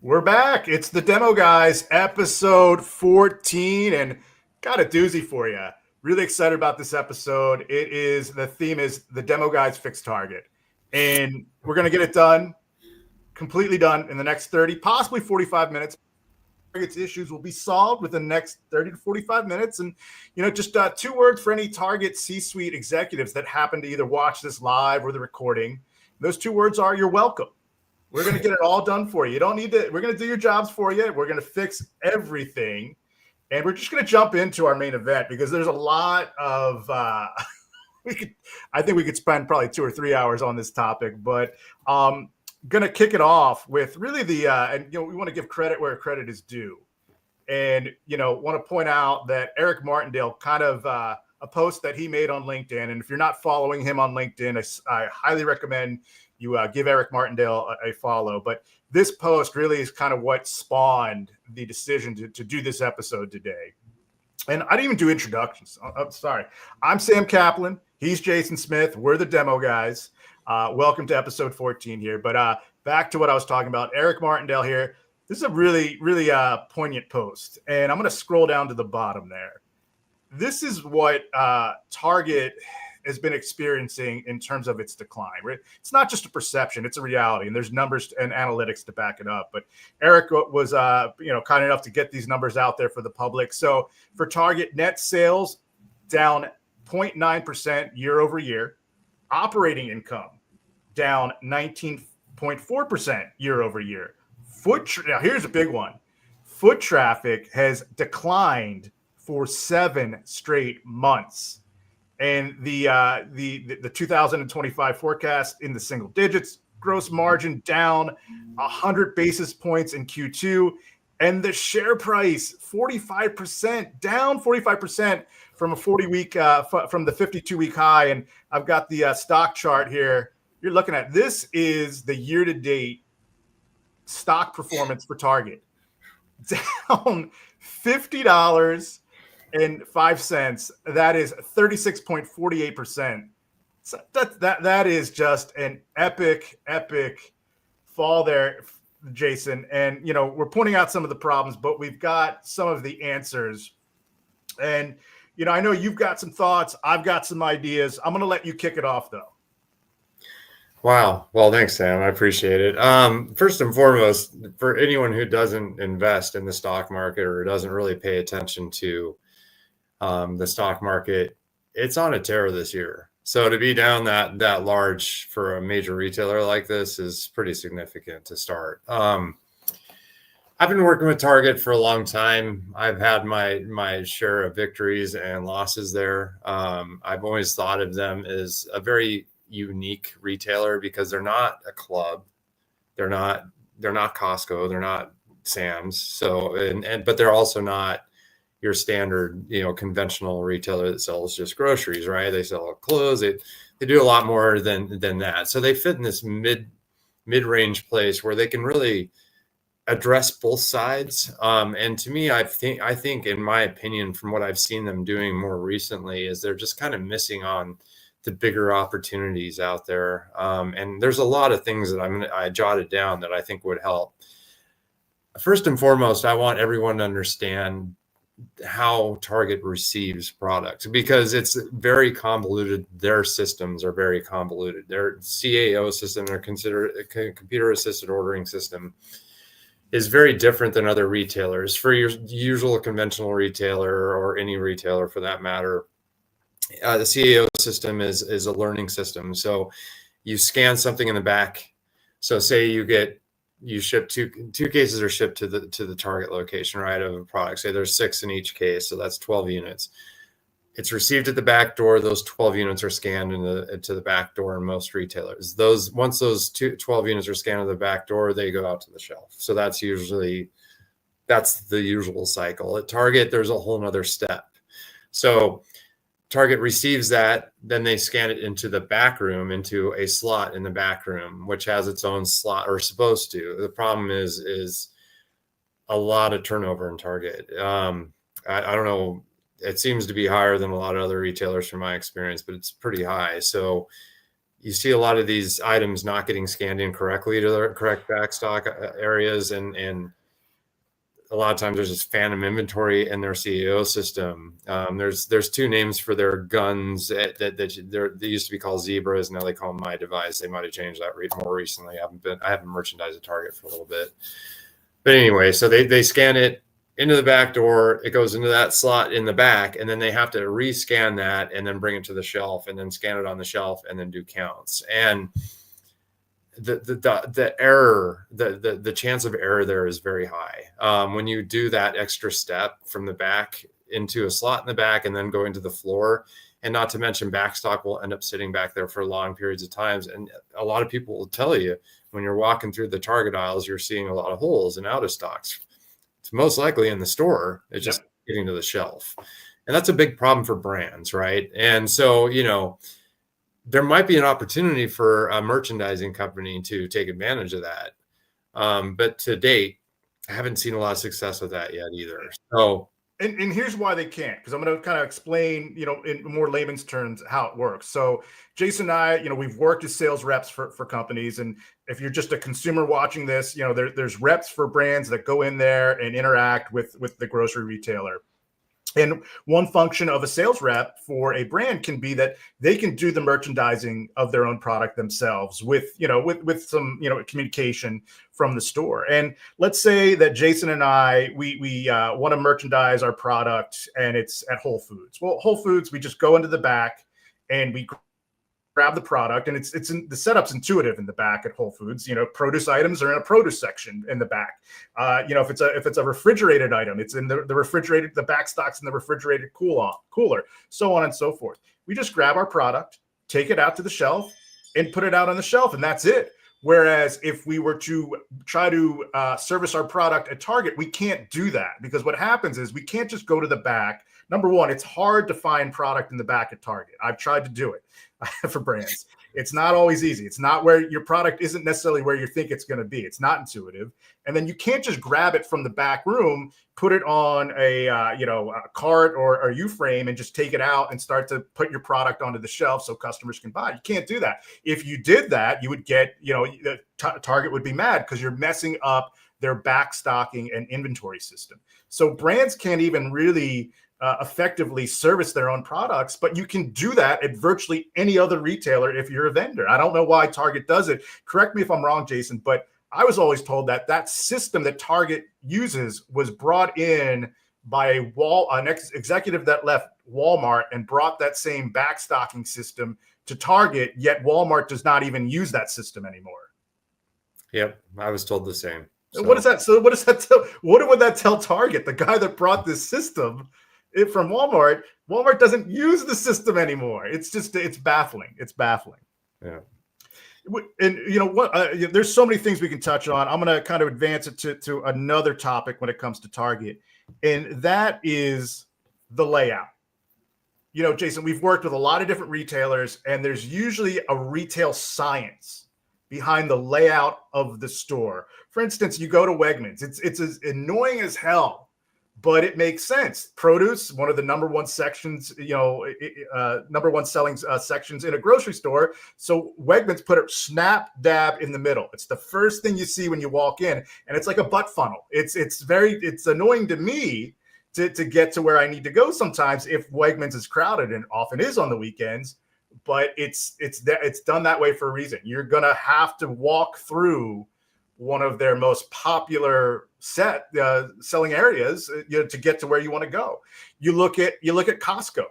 We're back. It's the Demo Guys, episode 14, and got a doozy for you. Really excited about this episode. The theme is the Demo Guys Fix Target. And we're going to get it done, completely done in the next 30, possibly 45 minutes. Target's issues will be solved within the next 30 to 45 minutes. And, just 2 words for any Target C-suite executives that happen to either watch this live or the recording. Those 2 words are, you're welcome. We're going to get it all done for you. You don't need to. We're going to do your jobs for you. We're going to fix everything. And we're just going to jump into our main event because there's a lot of I think we could spend probably 2 or 3 hours on this topic, but going to kick it off with really we want to give credit where credit is due. And, want to point out that Eric Martindale kind of a post that he made on LinkedIn. And if you're not following him on LinkedIn, I highly recommend you give Eric Martindale a follow. But this post really is kind of what spawned the decision to do this episode today. And I didn't even do introductions. I'm sorry. I'm Sam Kaplan. He's Jason Smith. We're the Demo Guys. Welcome to episode 14 here. But back to what I was talking about. Eric Martindale here. This is a really, really poignant post. And I'm going to scroll down to the bottom there. This is what Target has been experiencing in terms of its decline. Right? It's not just a perception, it's a reality, and there's numbers and analytics to back it up. But Eric was kind enough to get these numbers out there for the public. So for Target, net sales down 0.9% year over year, operating income down 19.4% year over year. Now here's a big one. Foot traffic has declined for 7 straight months. And the 2025 forecast in the single digits, gross margin down 100 basis points in Q2, and the share price 45% down 45% from a 40-week from the 52-week high. And I've got the stock chart here. You're looking at this is the year-to-date stock performance for Target, down $50. And 5 cents. That is 36.48%. So that is just an epic fall there, Jason. And we're pointing out some of the problems, but we've got some of the answers. And I know you've got some thoughts. I've got some ideas. I'm going to let you kick it off, though. Wow. Well, thanks, Sam. I appreciate it. First and foremost, for anyone who doesn't invest in the stock market or doesn't really pay attention to the stock market, it's on a tear this year. So to be down that large for a major retailer like this is pretty significant to start. I've been working with Target for a long time. I've had my share of victories and losses there. I've always thought of them as a very unique retailer because they're not a club. They're not Costco. They're not Sam's. So but they're also not your standard, conventional retailer that sells just groceries, right? They sell clothes. They do a lot more than that. So they fit in this mid-range place where they can really address both sides. And to me, I think, in my opinion, from what I've seen them doing more recently, is they're just kind of missing on the bigger opportunities out there. And there's a lot of things that I jotted down that I think would help. First and foremost, I want everyone to understand how Target receives products because it's very convoluted. Their systems are very convoluted. Their CAO system, their computer assisted ordering system, is very different than other retailers. For your usual conventional retailer or any retailer for that matter, the CAO system is a learning system. So you scan something in the back. So say you ship two cases are shipped to the Target location, right, of a product. Say there's 6 in each case, so that's 12 units. It's received at the back door. Those 12 units are scanned to the back door in most retailers. Once those 12 units are scanned to the back door, they go out to the shelf. So that's the usual cycle. At Target, there's a whole nother step. So Target receives that, then they scan it into the back room, into a slot in the back room, which has its own slot, or supposed to. The problem is a lot of turnover in Target. I don't know. It seems to be higher than a lot of other retailers from my experience, but it's pretty high. So you see a lot of these items not getting scanned in correctly to the correct backstock areas, and a lot of times there's just phantom inventory in their CEO system. There's two names for their guns that they used to be called Zebras. Now they call them My Device. They might have changed that more recently. I haven't merchandised at Target for a little bit, but anyway, so they scan it into the back door. It goes into that slot in the back, and then they have to rescan that and then bring it to the shelf and then scan it on the shelf and then do counts. And the error, the chance of error there is very high when you do that extra step from the back into a slot in the back and then go into the floor. And not to mention, backstock will end up sitting back there for long periods of times. And a lot of people will tell you when you're walking through the Target aisles, you're seeing a lot of holes and out of stocks. It's most likely in the store. It's just getting to the shelf. And that's a big problem for brands, right? And so, there might be an opportunity for a merchandising company to take advantage of that. But to date, I haven't seen a lot of success with that yet either. So, and here's why they can't, because I'm going to kind of explain, in more layman's terms, how it works. So Jason and I, we've worked as sales reps for companies. And if you're just a consumer watching this, there's reps for brands that go in there and interact with the grocery retailer. And one function of a sales rep for a brand can be that they can do the merchandising of their own product themselves with some, communication from the store. And let's say that Jason and I, we want to merchandise our product and it's at Whole Foods. Well, Whole Foods, we just go into the back and we grab the product, and the setup's intuitive in the back at Whole Foods. Produce items are in a produce section in the back. If it's a refrigerated item, it's in the refrigerated, the back stock's in the refrigerated cooler, so on and so forth. We just grab our product, take it out to the shelf, and put it out on the shelf, and that's it. Whereas if we were to try to service our product at Target, we can't do that, because what happens is we can't just go to the back. Number one, it's hard to find product in the back at Target. I've tried to do it for brands. It's not always easy. It's not where your product isn't necessarily where you think it's going to be. It's not intuitive. And then you can't just grab it from the back room, put it on a cart or a U-frame and just take it out and start to put your product onto the shelf so customers can buy. You can't do that. If you did that, you would get, Target would be mad because you're messing up their back stocking and inventory system. So brands can't even really effectively service their own products, but you can do that at virtually any other retailer if you're a vendor. I don't know why Target does it. Correct me if I'm wrong, Jason, but I was always told that system that Target uses was brought in by an executive that left Walmart and brought that same backstocking system to Target, yet Walmart does not even use that system anymore. Yep, I was told the same. So. What does that tell? What would that tell Target? The guy that brought this system from Walmart doesn't use the system anymore. It's baffling. It's baffling. Yeah. And there's so many things we can touch on. I'm going to kind of advance it to another topic when it comes to Target, and that is the layout. Jason, we've worked with a lot of different retailers, and there's usually a retail science behind the layout of the store. For instance, you go to Wegmans. It's as annoying as hell, but it makes sense. Produce, one of the number one sections, number one selling sections in a grocery store. So Wegmans put it snap dab in the middle. It's the first thing you see when you walk in, and it's like a butt funnel. It's annoying to me to get to where I need to go sometimes if Wegmans is crowded, and often is on the weekends. But it's done that way for a reason. You're gonna have to walk through one of their most popular selling areas, to get to where you want to go. You look at Costco.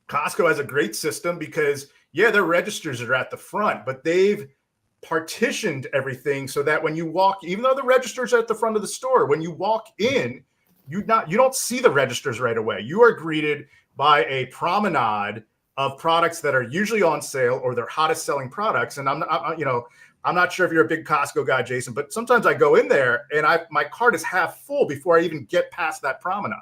Costco has a great system because their registers are at the front, but they've partitioned everything so that when you walk, even though the registers are at the front of the store, when you walk in, you don't see the registers right away. You are greeted by a promenade of products that are usually on sale or their hottest selling products. And I'm not sure if you're a big Costco guy, Jason, but sometimes I go in there and my cart is half full before I even get past that promenade.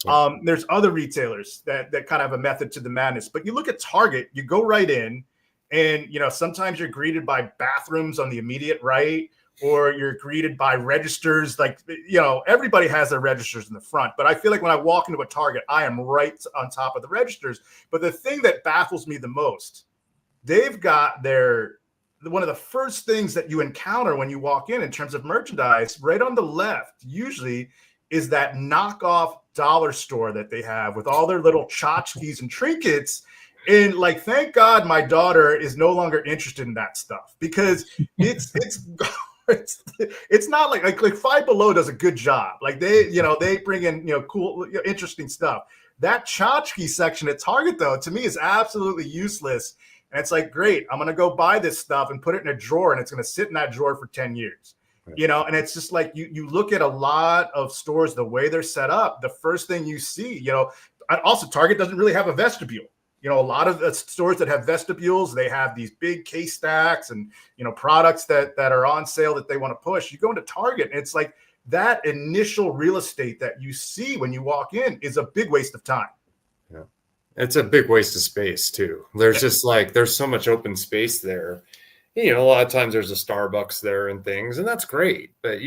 Yeah. There's other retailers that kind of have a method to the madness, but you look at Target, you go right in, and sometimes you're greeted by bathrooms on the immediate right, or you're greeted by registers. Like, everybody has their registers in the front, but I feel like when I walk into a Target, I am right on top of the registers. But the thing that baffles me the most they've got one of the first things that you encounter when you walk in terms of merchandise, right on the left, usually is that knockoff dollar store that they have with all their little tchotchkes and trinkets. And like, thank God my daughter is no longer interested in that stuff, because it's it's not like Five Below does a good job. Like they bring in cool, interesting stuff. That tchotchke section at Target, though, to me is absolutely useless. And it's like, great, I'm gonna go buy this stuff and put it in a drawer, and it's gonna sit in that drawer for 10 years. And it's just like you look at a lot of stores, the way they're set up, the first thing you see, also Target doesn't really have a vestibule. A lot of the stores that have vestibules, they have these big case stacks and, products that are on sale that they want to push. You go into Target, and it's like that initial real estate that you see when you walk in is a big waste of time. Yeah. It's a big waste of space too. There's just there's so much open space there. A lot of times there's a Starbucks there and things, and that's great. But,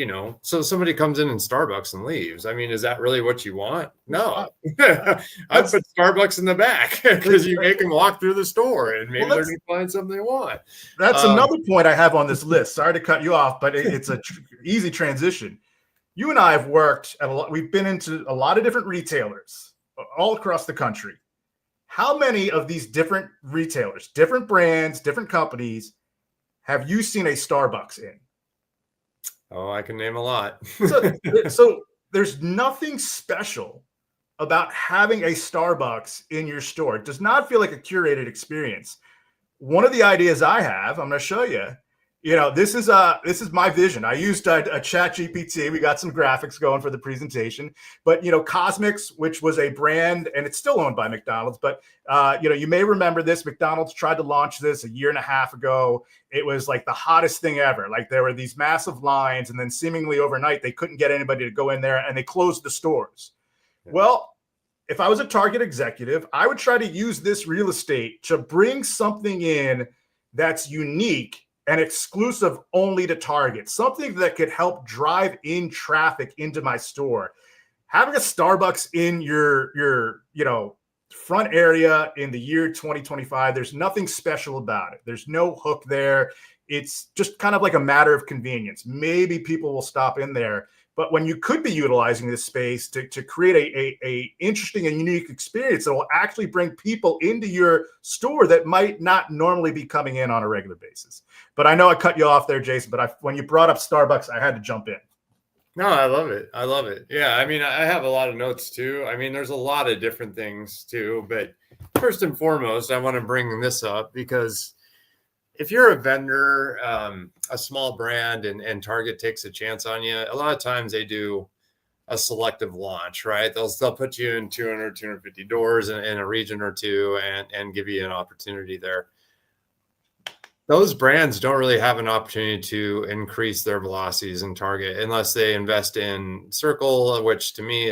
so somebody comes in Starbucks and leaves. I mean, is that really what you want? No. I put Starbucks in the back because you make them walk through the store, and maybe they're going to find something they want. That's another point I have on this list. Sorry to cut you off, but it's a easy transition. You and I have worked we've been into a lot of different retailers all across the country. How many of these different retailers, different brands, different companies, have you seen a Starbucks in? Oh, I can name a lot. so there's nothing special about having a Starbucks in your store. It does not feel like a curated experience. One of the ideas I have, I'm going to show you. This is my vision. I used a ChatGPT. We got some graphics going for the presentation, but Cosmix, which was a brand, and it's still owned by McDonald's, but you may remember this. McDonald's tried to launch this a year and a half ago. It was like the hottest thing ever. Like, there were these massive lines, and then seemingly overnight they couldn't get anybody to go in there, and they closed the stores. Yeah. Well, if I was a Target executive, I would try to use this real estate to bring something in that's unique and exclusive only to Target, something that could help drive in traffic into my store. Having a Starbucks in your front area in the year 2025, there's nothing special about it. There's no hook there. It's just kind of like a matter of convenience. Maybe people will stop in there, but when you could be utilizing this space to create a interesting and unique experience that will actually bring people into your store that might not normally be coming in on a regular basis. But I know I cut you off there, Jason, but when you brought up Starbucks, I had to jump in. No, I love it. I love it. Yeah. I mean, I have a lot of notes too. I mean, there's a lot of different things too, but first and foremost, I want to bring this up because if you're a vendor, a small brand, and Target takes a chance on you, a lot of times they do a selective launch, right? They'll put you in 200, 250 doors in a region or two and give you an opportunity there. Those brands don't really have an opportunity to increase their velocities in Target unless they invest in Circle, which to me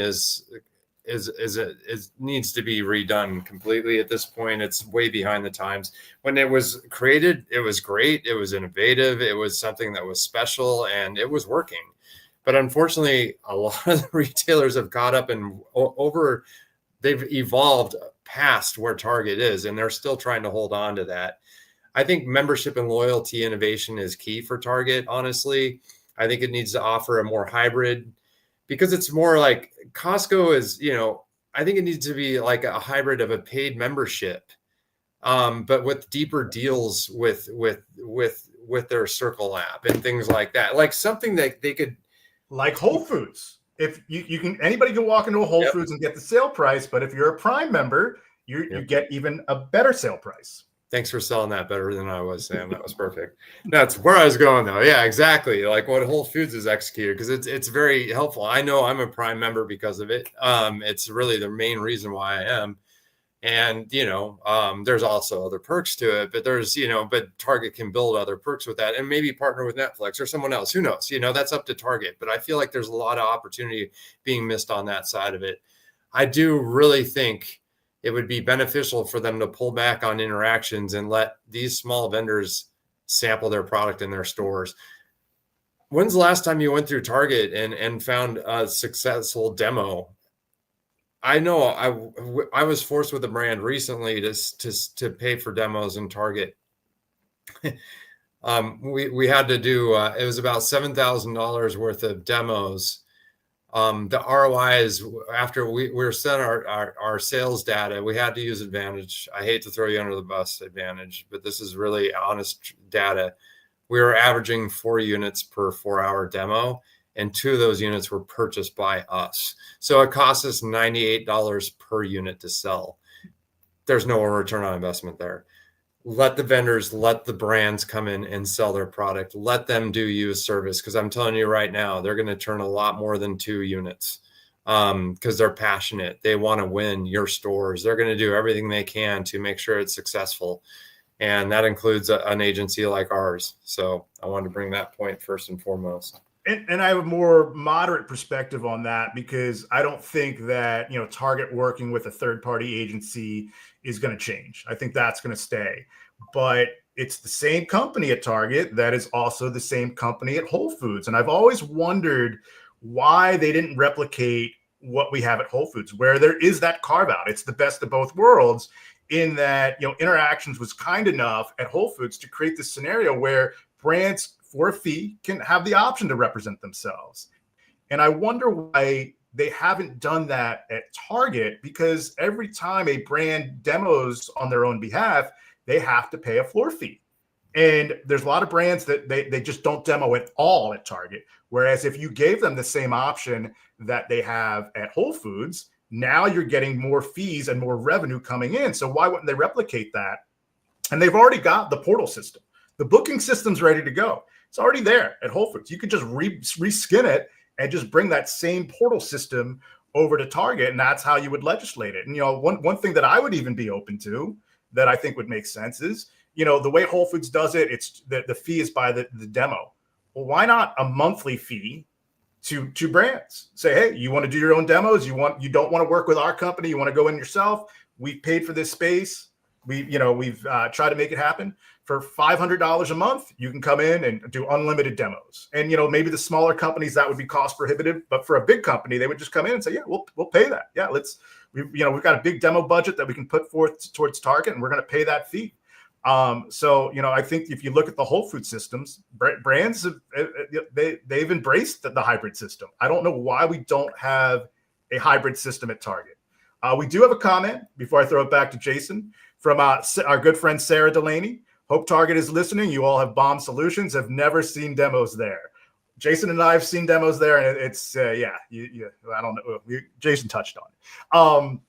needs to be redone completely at this point. It's way behind the times. When it was created, it was great. It was innovative. It was something that was special, and it was working. But unfortunately, a lot of the retailers have caught up and they've evolved past where Target is, and they're still trying to hold on to that. I think membership and loyalty innovation is key for Target. Honestly, I think it needs to offer a more hybrid, because it's more like Costco is, I think it needs to be like a hybrid of a paid membership, but with deeper deals with their Circle app and things like that. Like something that they could, like Whole Foods. If you can, anybody can walk into a Whole Foods and get the sale price, but if you're a Prime member, you get even a better sale price. Thanks for selling that better than I was, Sam. That was perfect. That's where I was going, though. Yeah, exactly. Like what Whole Foods has executed, because it's very helpful. I know I'm a Prime member because of it. It's really the main reason why I am. And, there's also other perks to it, but but Target can build other perks with that and maybe partner with Netflix or someone else. Who knows? That's up to Target. But I feel like there's a lot of opportunity being missed on that side of it. I do really think it would be beneficial for them to pull back on interactions and let these small vendors sample their product in their stores. When's the last time you went through Target and found a successful demo? I know I was forced with a brand recently to pay for demos in Target, we had to do it was about $7,000 worth of demos. The ROI is after we were sent our sales data, we had to use Advantage. I hate to throw you under the bus, Advantage, but this is really honest data. We were averaging 4 units per 4-hour demo, and 2 of those units were purchased by us. So it cost us $98 per unit to sell. There's no return on investment there. Let the vendors, let the brands come in and sell their product. Let them do you a service, because I'm telling you right now, they're going to turn a lot more than 2 units because they're passionate. They want to win your stores. They're going to do everything they can to make sure it's successful. And that includes an agency like ours. So I wanted to bring that point first and foremost. And I have a more moderate perspective on that, because I don't think that, Target working with a third-party agency is going to change. I think that's going to stay. But it's the same company at Target that is also the same company at Whole Foods. And I've always wondered why they didn't replicate what we have at Whole Foods, where there is that carve out. It's the best of both worlds, in that, Interactions was kind enough at Whole Foods to create this scenario where brands for a fee can have the option to represent themselves. And I wonder why they haven't done that at Target, because every time a brand demos on their own behalf, they have to pay a floor fee. And there's a lot of brands that they just don't demo at all at Target. Whereas if you gave them the same option that they have at Whole Foods, now you're getting more fees and more revenue coming in. So why wouldn't they replicate that? And they've already got the portal system. The booking system's ready to go. It's already there at Whole Foods. You could just reskin it and just bring that same portal system over to Target, and that's how you would legislate it. And, one thing that I would even be open to that I think would make sense is, the way Whole Foods does it, it's the fee is by the demo. Well, why not a monthly fee to brands? Say, hey, you want to do your own demos? You don't want to work with our company? You want to go in yourself? We've paid for this space. We've tried to make it happen. For $500 a month, you can come in and do unlimited demos. And, maybe the smaller companies, that would be cost prohibitive. But for a big company, they would just come in and say, yeah, we'll pay that. Yeah, we've got a big demo budget that we can put forth towards Target, and we're going to pay that fee. So, I think if you look at the Whole Food systems, brands, they've embraced the hybrid system. I don't know why we don't have a hybrid system at Target. We do have a comment before I throw it back to Jason from our good friend Sarah Delaney. Hope Target is listening. You all have bomb solutions. Have never seen demos there. Jason and I have seen demos there, and it's I don't know. Jason touched on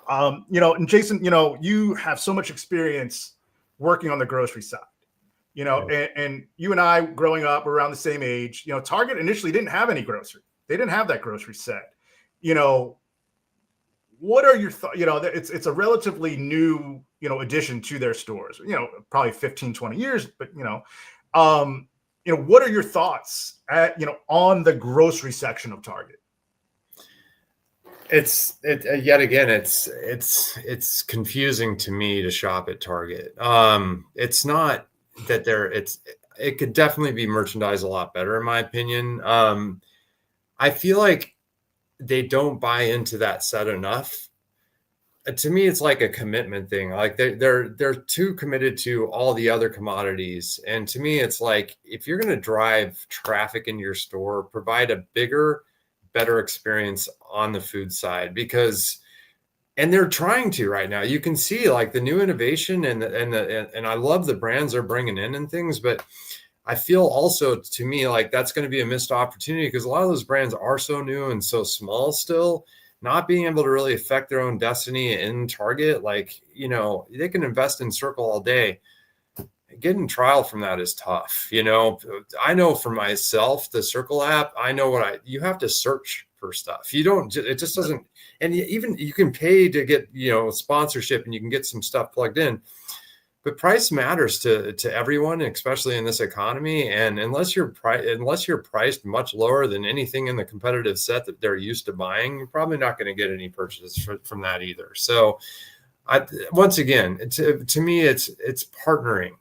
it. And Jason, you have so much experience working on the grocery side. And you and I, growing up around the same age, Target initially didn't have any grocery. They didn't have that grocery set. What are your thoughts? It's a relatively new, addition to their stores, probably 15, 20 years, but, what are your thoughts on the grocery section of Target? Yet again, it's confusing to me to shop at Target. It's not that it could definitely be merchandised a lot better, in my opinion. I feel like they don't buy into that set enough. To me, it's like a commitment thing. Like they're too committed to all the other commodities. And to me, it's like, if you're going to drive traffic into your store, provide a bigger, better experience on the food side, and they're trying to right now. You can see like the new innovation and I love the brands they're bringing in and things, but I feel also, to me, like that's going to be a missed opportunity, because a lot of those brands are so new and so small still, not being able to really affect their own destiny in Target. Like, they can invest in Circle all day. Getting trial from that is tough. I know for myself, the Circle app, I know you have to search for stuff. It just doesn't, and even you can pay to get, sponsorship, and you can get some stuff plugged in. But price matters to everyone, especially in this economy. And unless you're priced much lower than anything in the competitive set that they're used to buying, you're probably not going to get any purchases from that either. So, once again, to me, it's partnering.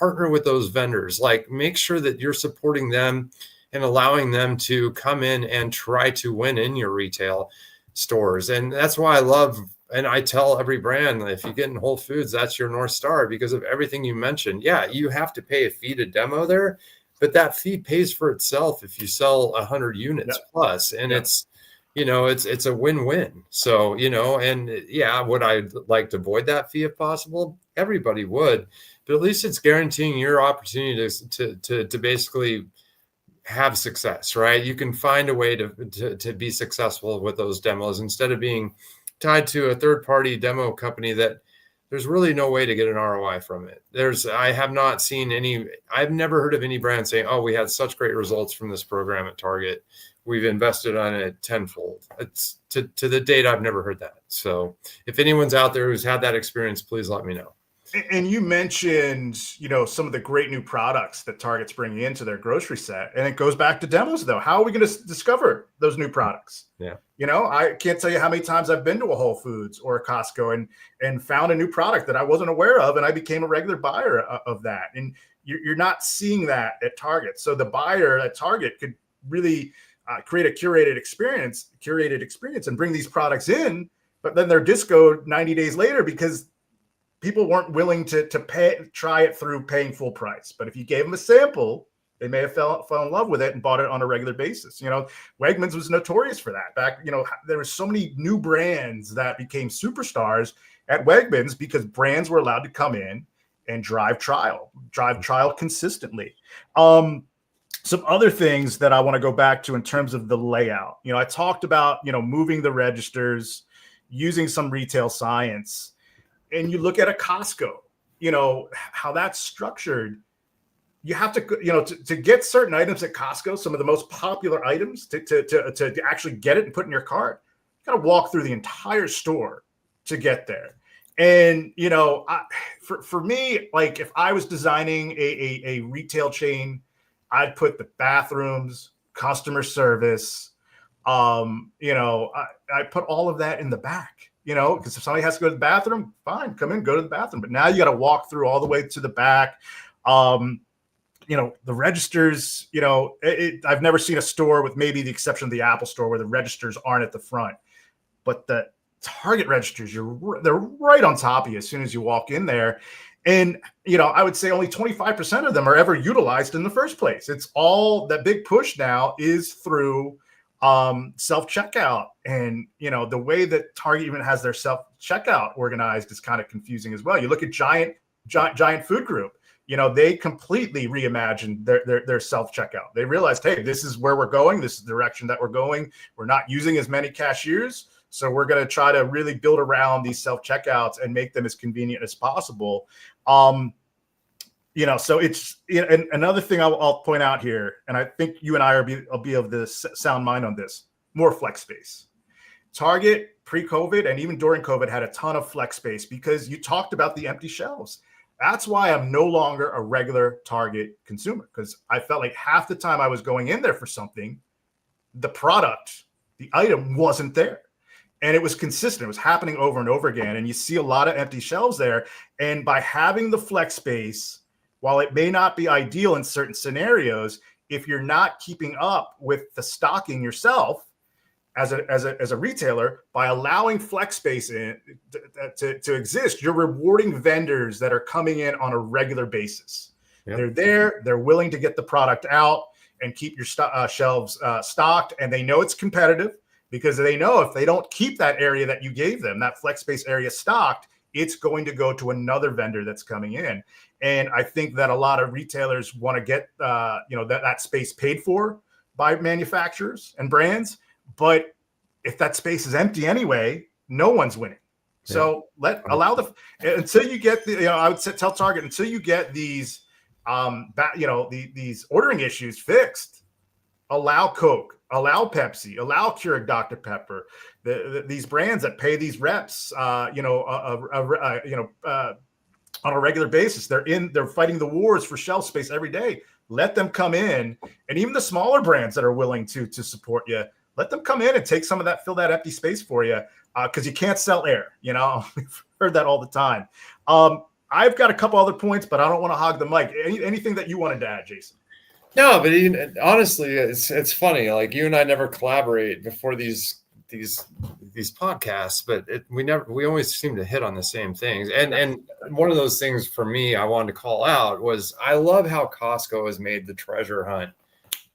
Partner with those vendors. Like, make sure that you're supporting them and allowing them to come in and try to win in your retail stores. And that's why I love and I tell every brand, if you get in Whole Foods, that's your North Star because of everything you mentioned. Yeah, you have to pay a fee to demo there, but that fee pays for itself if you sell 100 units plus, and it's it's a win-win. So, and yeah, would I like to avoid that fee if possible? Everybody would, but at least it's guaranteeing your opportunity to basically have success, right? You can find a way to be successful with those demos instead of being tied to a third-party demo company that there's really no way to get an ROI from it. I have not seen I've never heard of any brand saying, oh, we had such great results from this program at Target, we've invested on it tenfold. It's to the date, I've never heard that. So if anyone's out there who's had that experience, please let me know. And you mentioned, some of the great new products that Target's bringing into their grocery set. And it goes back to demos, though. How are we going to discover those new products? Yeah. I can't tell you how many times I've been to a Whole Foods or a Costco and found a new product that I wasn't aware of. And I became a regular buyer of that. And you're not seeing that at Target. So the buyer at Target could really create a curated experience and bring these products in. But then they're discoed 90 days later because people weren't willing to try it through paying full price. But if you gave them a sample, they may have fell in love with it and bought it on a regular basis. Wegmans was notorious for that. Back, there were so many new brands that became superstars at Wegmans because brands were allowed to come in and drive trial consistently. Some other things that I want to go back to in terms of the layout. I talked about, moving the registers, using some retail science. And you look at a Costco, how that's structured. You have to, to get certain items at Costco, some of the most popular items, to actually get it and put in your cart, you got to walk through the entire store to get there. And, for me, like if I was designing a retail chain, I'd put the bathrooms, customer service, I put all of that in the back. Because if somebody has to go to the bathroom, fine, come in, go to the bathroom. But now you got to walk through all the way to the back. The registers, I've never seen a store with maybe the exception of the Apple store where the registers aren't at the front. But the Target registers, they're right on top of you as soon as you walk in there. And, I would say only 25% of them are ever utilized in the first place. It's all that big push now is through self-checkout. And, the way that Target even has their self-checkout organized is kind of confusing as well. You look at Giant Food Group, they completely reimagined their self-checkout. They realized, hey, this is where we're going. This is the direction that we're going. We're not using as many cashiers. So we're going to try to really build around these self-checkouts and make them as convenient as possible. So it's and another thing I'll point out here, and I think you and I will be of the sound mind on this, more flex space. Target pre-COVID and even during COVID had a ton of flex space because you talked about the empty shelves. That's why I'm no longer a regular Target consumer, because I felt like half the time I was going in there for something, the product, the item wasn't there. And it was consistent. It was happening over and over again. And you see a lot of empty shelves there. And by having the flex space, while it may not be ideal in certain scenarios, if you're not keeping up with the stocking yourself as a retailer, by allowing flex space in to exist, you're rewarding vendors that are coming in on a regular basis. Yep. They're there, they're willing to get the product out and keep your shelves stocked, and they know it's competitive because they know if they don't keep that area that you gave them, that flex space area stocked, it's going to go to another vendor that's coming in. And I think that a lot of retailers want to get that space paid for by manufacturers and brands. But if that space is empty anyway, no one's winning. Yeah. So until you get I would tell Target, until you get these these ordering issues fixed, allow Coke, allow Pepsi, allow Keurig Dr. Pepper, these brands that pay these reps, on a regular basis. They're fighting the wars for shelf space every day. Let them come in, and even the smaller brands that are willing to support you, let them come in and take some of that, fill that empty space for you, because you can't sell air. We've heard that all the time. I've got a couple other points, but I don't want to hog the mic. Anything that you wanted to add, Jason? No, but honestly, it's funny. Like, you and I never collaborate before these these podcasts, but we always seem to hit on the same things. And one of those things for me, I wanted to call out was I love how Costco has made the treasure hunt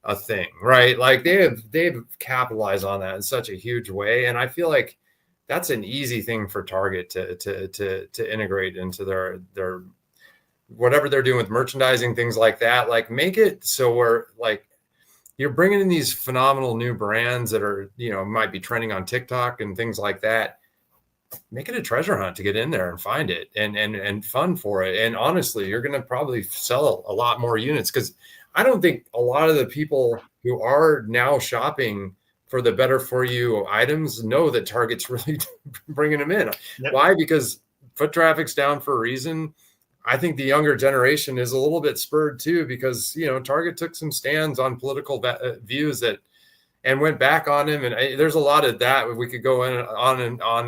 a thing, right? Like they've capitalized on that in such a huge way, and I feel like that's an easy thing for Target to integrate into their whatever they're doing with merchandising, things like that. Like make it so we're like you're bringing in these phenomenal new brands that are, might be trending on TikTok and things like that. Make it a treasure hunt to get in there and find it and fun for it. And honestly, you're going to probably sell a lot more units because I don't think a lot of the people who are now shopping for the better for you items know that Target's really bringing them in. Yep. Why? Because foot traffic's down for a reason. I think the younger generation is a little bit spurred too, because, Target took some stands on political views and went back on him. And there's a lot of that we could go on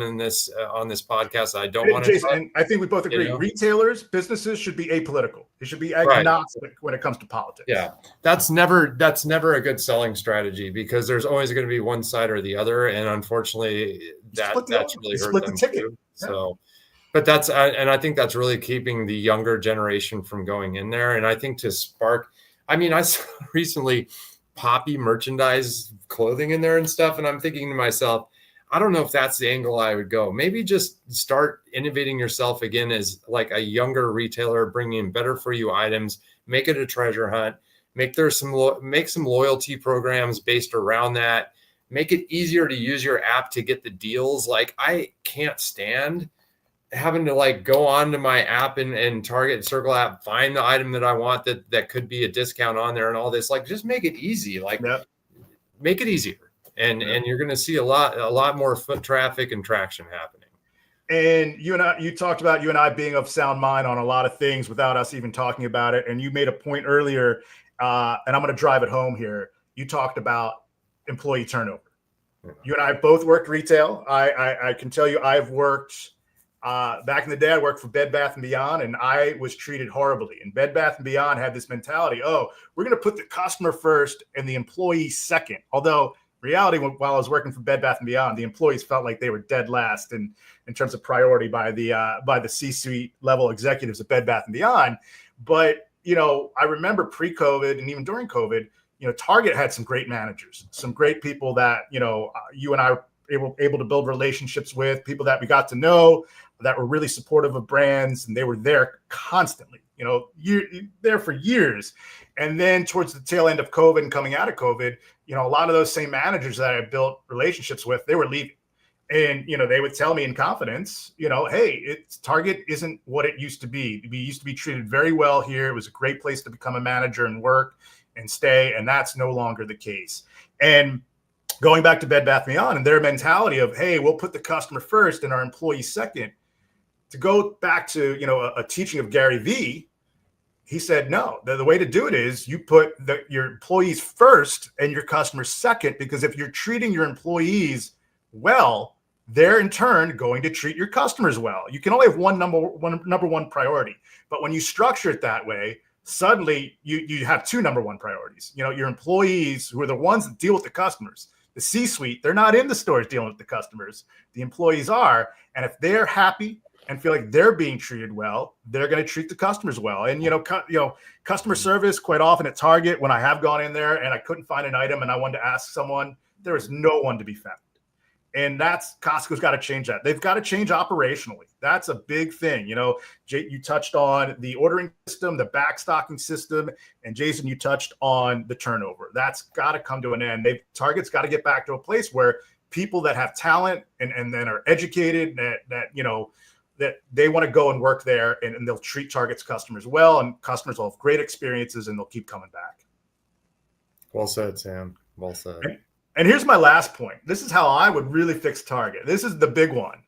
in this podcast. I don't want to. Jason, I think we both agree. Retailers, businesses should be apolitical. They should be agnostic when it comes to politics. Yeah, that's never a good selling strategy because there's always going to be one side or the other, and unfortunately, that's really hurt them too. Yeah. So. But I think that's really keeping the younger generation from going in there. And I think to spark, I saw recently Poppy merchandise clothing in there and stuff. And I'm thinking to myself, I don't know if that's the angle I would go. Maybe just start innovating yourself again as like a younger retailer, bringing in better for you items, make it a treasure hunt, make some loyalty programs based around that, make it easier to use your app to get the deals. Like I can't stand having to like go on to my app and Target and Circle app, find the item that I want that could be a discount on there and all this. Like just make it easy, make it easier. And you're going to see a lot more foot traffic and traction happening. And you talked about you and I being of sound mind on a lot of things without us even talking about it. And you made a point earlier, and I'm going to drive it home here. You talked about employee turnover. You and I both worked retail. I can tell you I've worked back in the day, I worked for Bed Bath & Beyond, and I was treated horribly. And Bed Bath & Beyond had this mentality, we're going to put the customer first and the employee second. Although reality, while I was working for Bed Bath & Beyond, the employees felt like they were dead last in terms of priority by the C-suite level executives at Bed Bath & Beyond. But, I remember pre-COVID and even during COVID, Target had some great managers, some great people that, you and I were able to build relationships with, people that we got to know, that were really supportive of brands, and they were there constantly, there for years. And then towards the tail end of COVID and coming out of COVID, a lot of those same managers that I built relationships with, they were leaving. And, they would tell me in confidence, hey, Target isn't what it used to be. We used to be treated very well here. It was a great place to become a manager and work and stay. And that's no longer the case. And going back to Bed Bath & Beyond and their mentality of, hey, we'll put the customer first and our employees second. To go back to, a teaching of Gary Vee, he said, no, the way to do it is you put your employees first and your customers second, because if you're treating your employees well, they're in turn going to treat your customers well. You can only have number one priority. But when you structure it that way, suddenly you have two number one priorities. Your employees, who are the ones that deal with the customers, the C-suite, they're not in the stores dealing with the customers. The employees are. And if they're happy and feel like they're being treated well, they're going to treat the customers well. And, customer service, quite often at Target, when I have gone in there and I couldn't find an item and I wanted to ask someone, there is no one to be found. And Costco's got to change that. They've got to change operationally. That's a big thing. Jay, you touched on the ordering system, the backstocking system, and Jason, you touched on the turnover. That's got to come to an end. Target's got to get back to a place where people that have talent and then are educated, that they want to go and work there, and they'll treat Target's customers well, and customers will have great experiences and they'll keep coming back. Well said, Sam. Well said. And here's my last point. This is how I would really fix Target. This is the big one.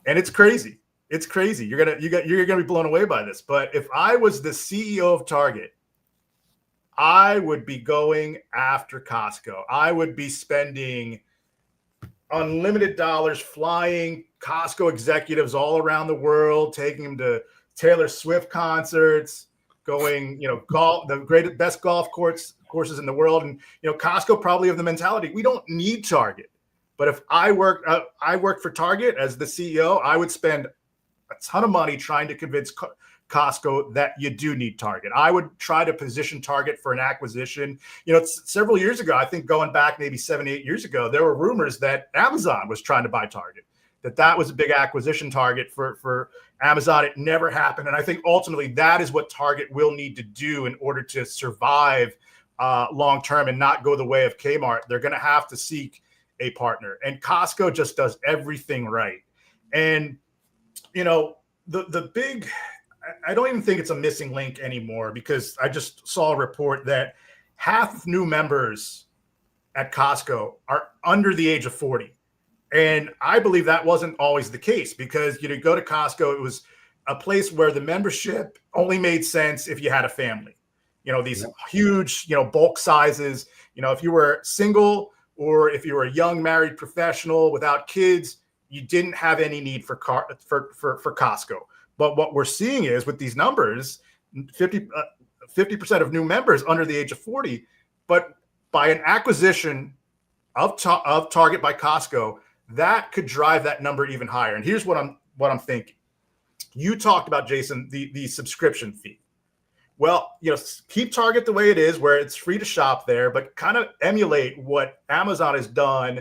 And it's crazy. It's crazy. You're going to be blown away by this. But if I was the CEO of Target, I would be going after Costco. I would be spending unlimited dollars flying Costco executives all around the world, taking them to Taylor Swift concerts, going, golf, the best golf courses in the world. And, Costco probably have the mentality, we don't need Target. But if I worked for Target as the CEO, I would spend a ton of money trying to convince Costco that you do need Target. I would try to position Target for an acquisition. Several years ago, I think going back maybe 7-8 years ago, there were rumors that Amazon was trying to buy Target, that was a big acquisition target for Amazon. It never happened. And I think ultimately that is what Target will need to do in order to survive long term and not go the way of Kmart. They're going to have to seek a partner. And Costco just does everything right. And, the big, I don't even think it's a missing link anymore, because I just saw a report that half of new members at Costco are under the age of 40. And I believe that wasn't always the case, because you go to Costco, it was a place where the membership only made sense if you had a family. These huge, bulk sizes. If you were single or if you were a young married professional without kids, you didn't have any need for Costco. But what we're seeing is with these numbers, 50% of new members under the age of 40, but by an acquisition of Target by Costco, that could drive that number even higher. And here's what I'm thinking. You talked about, Jason, the subscription fee. Well, keep Target the way it is, where it's free to shop there, but kind of emulate what Amazon has done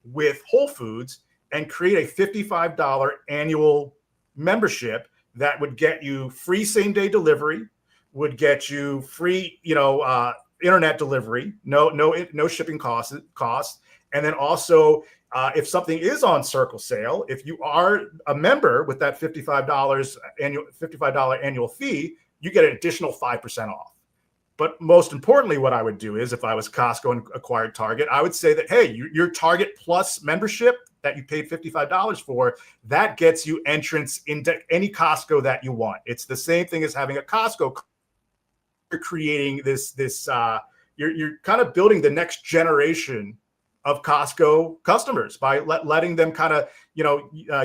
with Whole Foods and create a $55 annual membership that would get you free same-day delivery, would get you free, internet delivery, no shipping costs, and then also if something is on Circle sale, if you are a member with that $55 annual fee, you get an additional 5% off. But most importantly, what I would do is, if I was Costco and acquired Target, I would say that, hey, your Target Plus membership that you paid $55 for, that gets you entrance into any Costco that you want. It's the same thing as having a Costco. You're creating this you're kind of building the next generation of Costco customers by letting them kind of,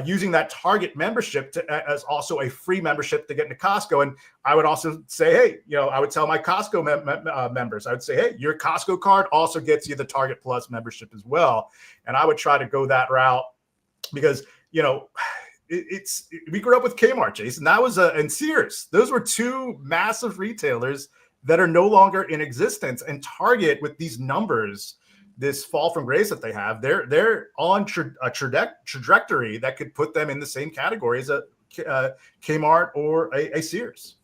using that Target membership as also a free membership to get into Costco. And I would also say, hey, I would tell my Costco members, I would say, hey, your Costco card also gets you the Target Plus membership as well. And I would try to go that route because, we grew up with Kmart, Jason. That was and Sears. Those were two massive retailers that are no longer in existence. And Target, with these numbers, this fall from grace that they have, they're on a trajectory that could put them in the same category as a Kmart or a Sears.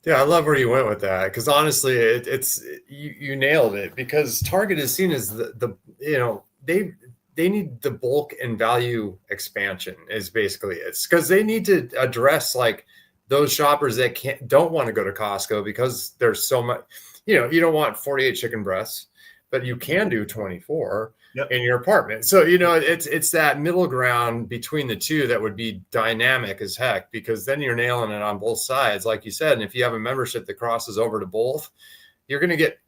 Yeah, I love where you went with that, because honestly, it's you nailed it. Because Target is seen as they need the bulk and value expansion is basically it's because they need to address like those shoppers that don't want to go to Costco because there's so much. You don't want 48 chicken breasts, but you can do 24 in your apartment. So, it's that middle ground between the two that would be dynamic as heck, because then you're nailing it on both sides, like you said. And if you have a membership that crosses over to both, you're going to get,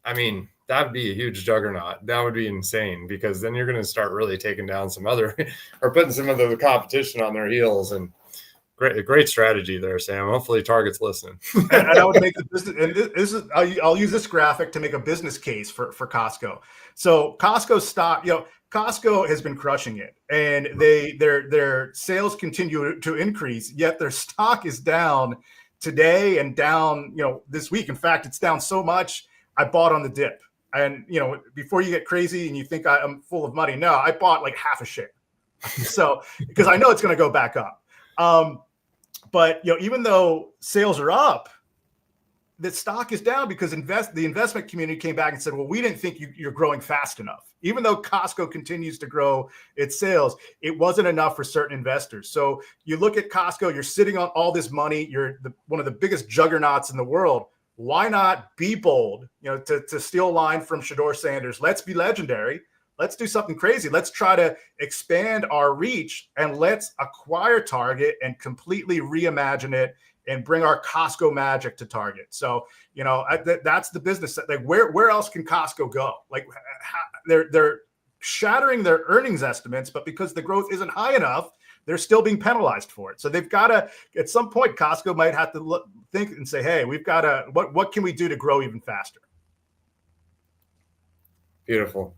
that would be a huge juggernaut. That would be insane, because then you're going to start really taking down some other or putting some of the competition on their heels. And great strategy there, Sam. Hopefully Target's listening. And I would make the business, and this is, I'll use this graphic to make a business case for Costco. So Costco stock, Costco has been crushing it, and their sales continue to increase, yet their stock is down today and down, this week. In fact, it's down so much, I bought on the dip. And, before you get crazy and you think I'm full of money, no, I bought like half a share. So, because I know it's going to go back up. But even though sales are up, the stock is down because the investment community came back and said, well, we didn't think you're growing fast enough. Even though Costco continues to grow its sales, it wasn't enough for certain investors. So you look at Costco, you're sitting on all this money. You're one of the biggest juggernauts in the world. Why not be bold? To steal a line from Shedeur Sanders, let's be legendary. Let's do something crazy. Let's try to expand our reach, and let's acquire Target and completely reimagine it and bring our Costco magic to Target. So, that's the business. Like, where else can Costco go? Like, they're shattering their earnings estimates, but because the growth isn't high enough, they're still being penalized for it. So they've got to, at some point, Costco might have to think and say, hey, we've got to, what can we do to grow even faster? Beautiful.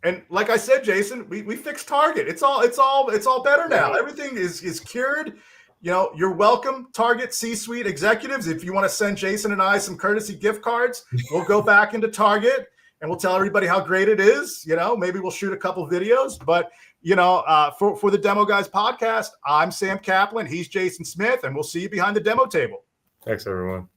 And like I said, Jason, we fixed Target. It's all better now. Everything is cured. You know, you're welcome, Target C-suite executives. If you want to send Jason and I some courtesy gift cards, we'll go back into Target and we'll tell everybody how great it is. You know, maybe we'll shoot a couple videos. But, you know, for the Demo Guys podcast, I'm Sam Kaplan. He's Jason Smith, and we'll see you behind the demo table. Thanks, everyone.